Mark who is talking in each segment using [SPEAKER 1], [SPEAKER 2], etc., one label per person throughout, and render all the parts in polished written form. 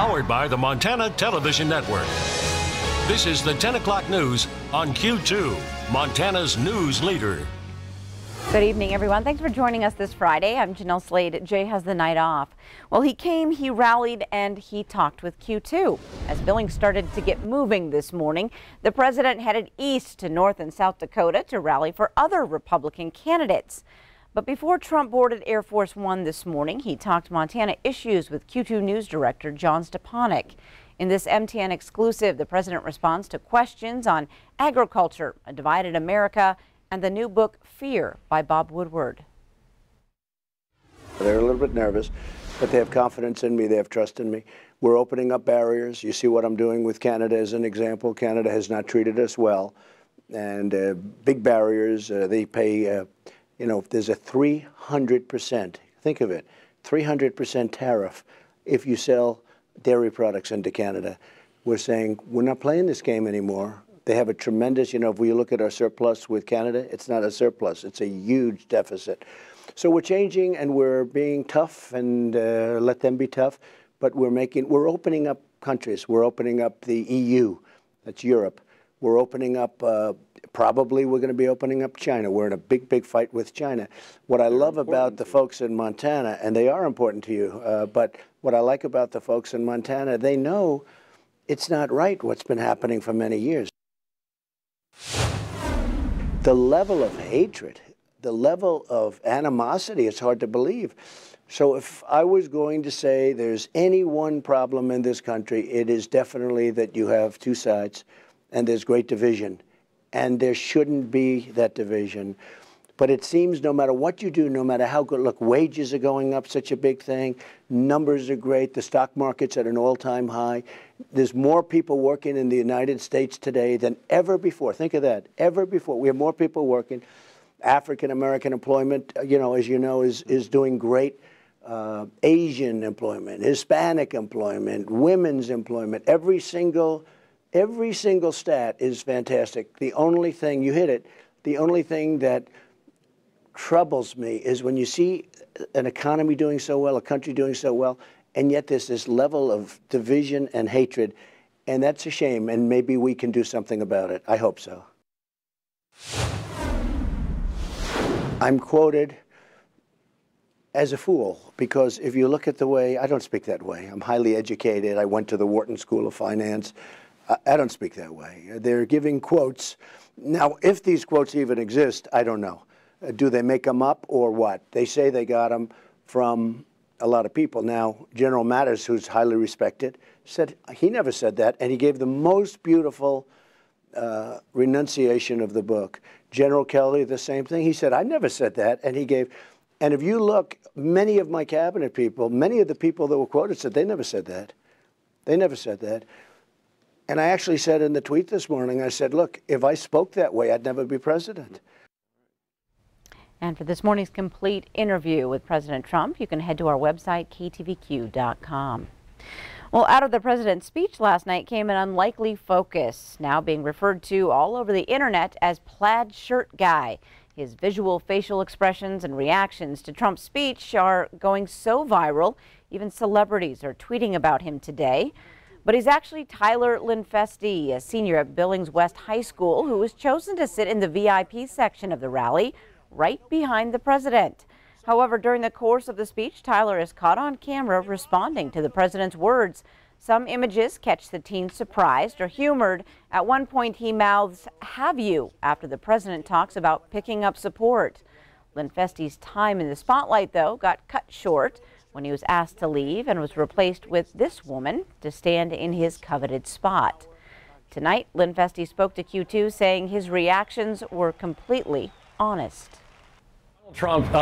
[SPEAKER 1] Powered by the Montana Television Network. This is the 10 o'clock news on Q2, Montana's news leader.
[SPEAKER 2] Good evening, everyone. Thanks for joining us this Friday. I'm Jeanelle Slade. Jay has the night off. Well, he came, he rallied, and he talked with Q2. As Billings started to get moving this morning, the president headed east to North and South Dakota to rally for other Republican candidates. But before Trump boarded Air Force One this morning, he talked Montana issues with Q2 News Director John Stepanek. In this MTN exclusive, the president responds to questions on agriculture, a divided America, and the new book, Fear, by Bob Woodward.
[SPEAKER 3] They're a little bit nervous, but they have confidence in me. They have trust in me. We're opening up barriers. You see what I'm doing with Canada as an example. Canada has not treated us well, and big barriers. They pay, you know, there's a 300%, think of it, 300% tariff if you sell dairy products into Canada. We're saying we're not playing this game anymore. They have a tremendous, you know, if we look at our surplus with Canada, it's not a surplus, it's a huge deficit. So we're changing and we're being tough and let them be tough, but we're opening up countries. We're opening up the EU, that's Europe. We're opening up, probably we're going to be opening up China. We're in a big, big fight with China. What I love about the folks in Montana, and they are important to you, but what I like about the folks in Montana, they know it's not right what's been happening for many years. The level of hatred, the level of animosity, it's hard to believe. So if I was going to say there's any one problem in this country, it is definitely that you have two sides and there's great division. And there shouldn't be that division. But it seems no matter what you do, no matter how good, look, wages are going up, such a big thing. Numbers are great. The stock market's at an all-time high. There's more people working in the United States today than ever before. Think of that, ever before. We have more people working. African-American employment, you know, as you know, is doing great. Asian employment, Hispanic employment, women's employment, every single stat is fantastic. The only thing, you hit it, the only thing that troubles me is when you see an economy doing so well, a country doing so well, and yet there's this level of division and hatred, and that's a shame, and maybe we can do something about it. I hope so. I'm quoted as a fool, because if you look at the way, I don't speak that way. I'm highly educated. I went to the Wharton School of Finance. I don't speak that way. They're giving quotes. Now, if these quotes even exist, I don't know. Do they make them up or what? They say they got them from a lot of people. Now, General Mattis, who's highly respected, said he never said that, and he gave the most beautiful renunciation of the book. General Kelly, the same thing. He said, I never said that, and he gave. And if you look, many of my cabinet people, many of the people that were quoted said they never said that. They never said that. And I actually said in the tweet this morning, I said, look, if I spoke that way, I'd never be president.
[SPEAKER 2] And for this morning's complete interview with President Trump, you can head to our website, ktvq.com. Well, out of the president's speech last night came an unlikely focus, now being referred to all over the internet as Plaid Shirt Guy. His visual facial expressions and reactions to Trump's speech are going so viral, even celebrities are tweeting about him today. But he's actually Tyler Linfesti, a senior at Billings West High School, who was chosen to sit in the VIP section of the rally, right behind the president. However, during the course of the speech, Tyler is caught on camera responding to the president's words. Some images catch the teen surprised or humored. At one point, he mouths, "Have you?" after the president talks about picking up support. Linfesti's time in the spotlight, though, got cut short when he was asked to leave and was replaced with this woman to stand in his coveted spot. Tonight, Linfesti spoke to Q2, saying his reactions were completely honest.
[SPEAKER 4] Trump, he's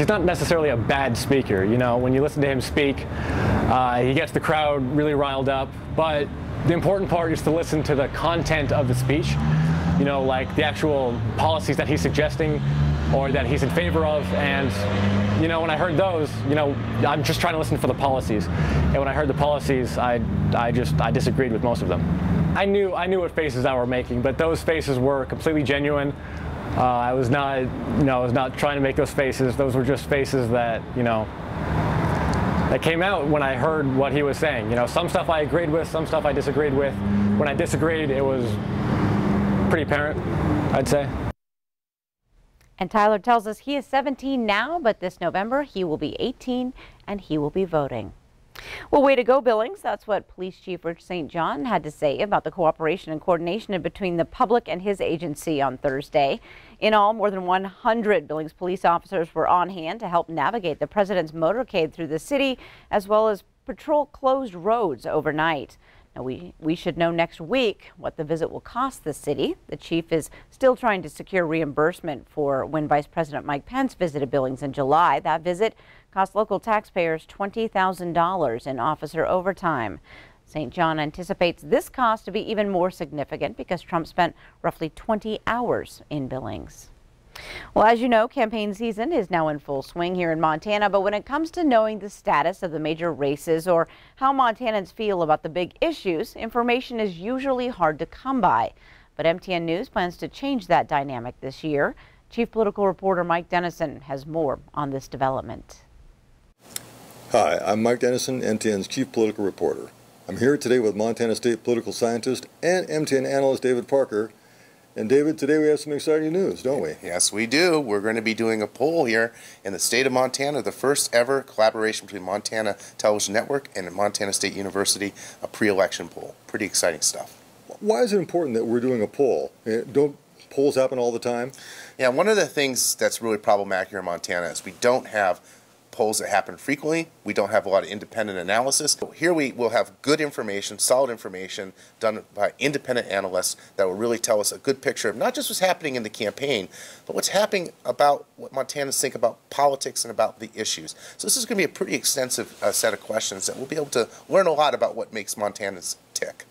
[SPEAKER 4] not necessarily a bad speaker. You know, when you listen to him speak, he gets the crowd really riled up. But the important part is to listen to the content of the speech. You know, like the actual policies that he's suggesting or that he's in favor of. And, you know, when I heard those, you know, I'm just trying to listen for the policies. And when I heard the policies, I disagreed with most of them. I knew what faces I were making, but those faces were completely genuine. I was not trying to make those faces. Those were just faces that, you know, that came out when I heard what he was saying. You know, some stuff I agreed with, some stuff I disagreed with. When I disagreed, it was pretty apparent, I'd say.
[SPEAKER 2] And Tyler tells us he is 17 now, but this November he will be 18 and he will be voting. Well, way to go, Billings. That's what Police Chief Rich St. John had to say about the cooperation and coordination between the public and his agency on Thursday. In all, more than 100 Billings police officers were on hand to help navigate the president's motorcade through the city, as well as patrol closed roads overnight. Now, we should know next week what the visit will cost the city. The chief is still trying to secure reimbursement for when Vice President Mike Pence visited Billings in July. That visit cost local taxpayers $20,000 in officer overtime. St. John anticipates this cost to be even more significant because Trump spent roughly 20 hours in Billings. Well, as you know, campaign season is now in full swing here in Montana, but when it comes to knowing the status of the major races or how Montanans feel about the big issues, information is usually hard to come by. But MTN News plans to change that dynamic this year. Chief Political Reporter Mike Dennison has more on this development.
[SPEAKER 5] Hi, I'm Mike Dennison, MTN's Chief Political Reporter. I'm here today with Montana State political scientist and MTN analyst David Parker. And David, today we have some exciting news, don't we?
[SPEAKER 6] Yes, we do. We're going to be doing a poll here in the state of Montana, the first ever collaboration between Montana Television Network and Montana State University, a pre-election poll. Pretty exciting stuff.
[SPEAKER 5] Why is it important that we're doing a poll? Don't polls happen all the time?
[SPEAKER 6] Yeah, one of the things that's really problematic here in Montana is we don't have polls that happen frequently. We don't have a lot of independent analysis. Here we will have good information, solid information done by independent analysts that will really tell us a good picture of not just what's happening in the campaign, but what's happening about what Montanans think about politics and about the issues. So this is going to be a pretty extensive set of questions that we'll be able to learn a lot about what makes Montanans tick.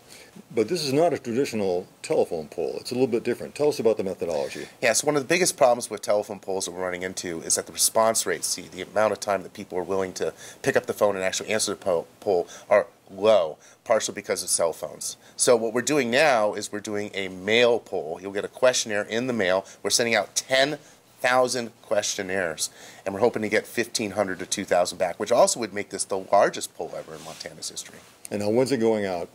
[SPEAKER 5] But this is not a traditional telephone poll. It's a little bit different. Tell us about the methodology.
[SPEAKER 6] Yeah, so one of the biggest problems with telephone polls that we're running into is that the response rates, the amount of time that people are willing to pick up the phone and actually answer the poll are low, partially because of cell phones. So what we're doing now is we're doing a mail poll. You'll get a questionnaire in the mail. We're sending out 10,000 questionnaires, and we're hoping to get 1,500 to 2,000 back, which also would make this the largest poll ever in Montana's history.
[SPEAKER 5] And now, when's it going out?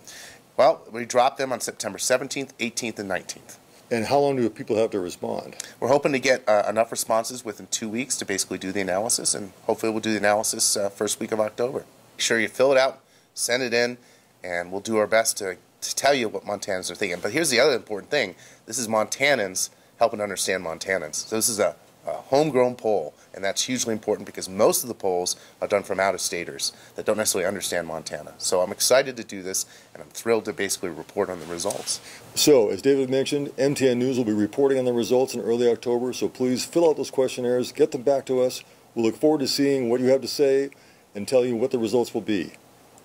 [SPEAKER 6] Well, we drop them on September 17th, 18th, and 19th.
[SPEAKER 5] And how long do people have to respond?
[SPEAKER 6] We're hoping to get enough responses within 2 weeks to basically do the analysis, and hopefully we'll do the analysis first week of October. Make sure you fill it out, send it in, and we'll do our best to tell you what Montanans are thinking. But here's the other important thing. This is Montanans helping to understand Montanans. So this is a homegrown poll, and that's hugely important because most of the polls are done from out-of-staters that don't necessarily understand Montana. So I'm excited to do this, and I'm thrilled to basically report on the results.
[SPEAKER 5] So, as David mentioned, MTN News will be reporting on the results in early October, so please fill out those questionnaires, get them back to us. We'll look forward to seeing what you have to say and tell you what the results will be.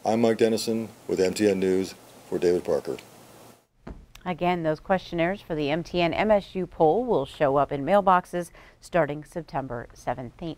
[SPEAKER 5] I'm Mike Dennison with MTN News for David Parker.
[SPEAKER 2] Again, those questionnaires for the MTN MSU poll will show up in mailboxes starting September 17th.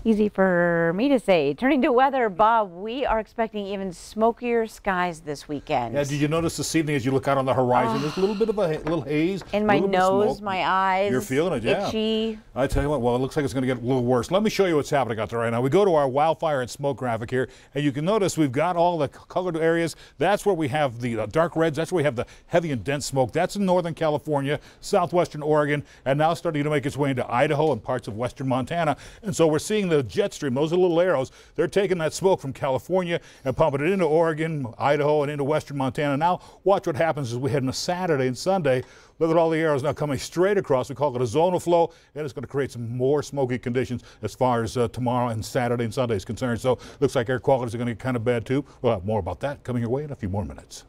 [SPEAKER 2] Easy for me to say. Turning to weather, Bob, we are expecting even smokier skies this weekend.
[SPEAKER 7] Yeah, did you notice this evening as you look out on the horizon, there's a little bit of a little haze.
[SPEAKER 2] In my nose, my eyes.
[SPEAKER 7] You're feeling it, yeah.
[SPEAKER 2] Itchy.
[SPEAKER 7] I tell you what, well, it looks like it's going to get a little worse. Let me show you what's happening out there right now. We go to our wildfire and smoke graphic here, and you can notice we've got all the colored areas. That's where we have the dark reds. That's where we have the heavy and dense smoke. That's in Northern California, southwestern Oregon, and now starting to make its way into Idaho and parts of western Montana. And so we're seeing the jet stream, those are little arrows. They're taking that smoke from California and pumping it into Oregon, Idaho, and into western Montana. Now watch what happens as we head into Saturday and Sunday. Look at all the arrows now coming straight across. We call it a zonal flow, and it's going to create some more smoky conditions as far as tomorrow and Saturday and Sunday is concerned. So looks like air qualities are going to get kind of bad too. We'll have more about that coming your way in a few more minutes.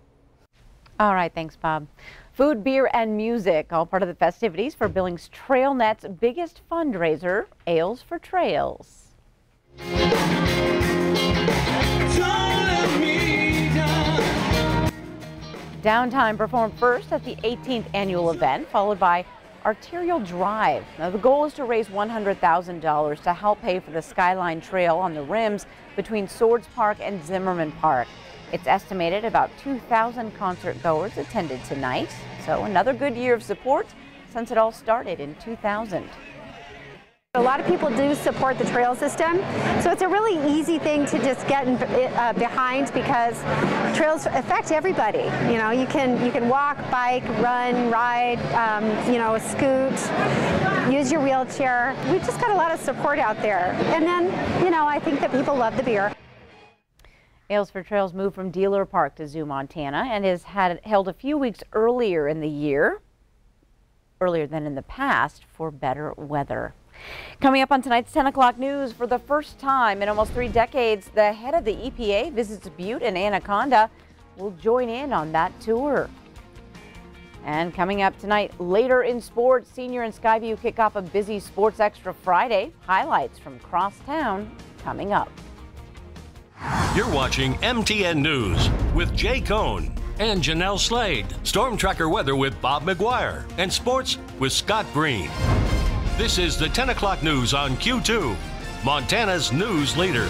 [SPEAKER 2] All right, thanks, Bob. Food, beer, and music, all part of the festivities for Billings TrailNet's biggest fundraiser, Ales for Trails. Downtime performed first at the 18th annual event, followed by Arterial Drive. Now, the goal is to raise $100,000 to help pay for the Skyline Trail on the rims between Swords Park and Zimmerman Park. It's estimated about 2,000 concert goers attended tonight. So another good year of support since it all started in 2000.
[SPEAKER 8] A lot of people do support the trail system, so it's a really easy thing to just get behind because trails affect everybody. You know, you can walk, bike, run, ride, you know, scoot, use your wheelchair. We've just got a lot of support out there. And then, you know, I think that people love the beer.
[SPEAKER 2] Ales for Trails moved from Dealer Park to Zoo, Montana, and is held a few weeks earlier in the year, earlier than in the past, for better weather. Coming up on tonight's 10 o'clock news, for the first time in almost 3 decades, the head of the EPA visits Butte and Anaconda. Will join in on that tour. And coming up tonight, later in sports, Senior and Skyview kick off a busy Sports Extra Friday. Highlights from crosstown coming up.
[SPEAKER 1] You're watching MTN News with Jay Cohn and Jeanelle Slade. Storm Tracker weather with Bob McGuire. And sports with Scott Green. This is the 10 o'clock news on Q2, Montana's news leader.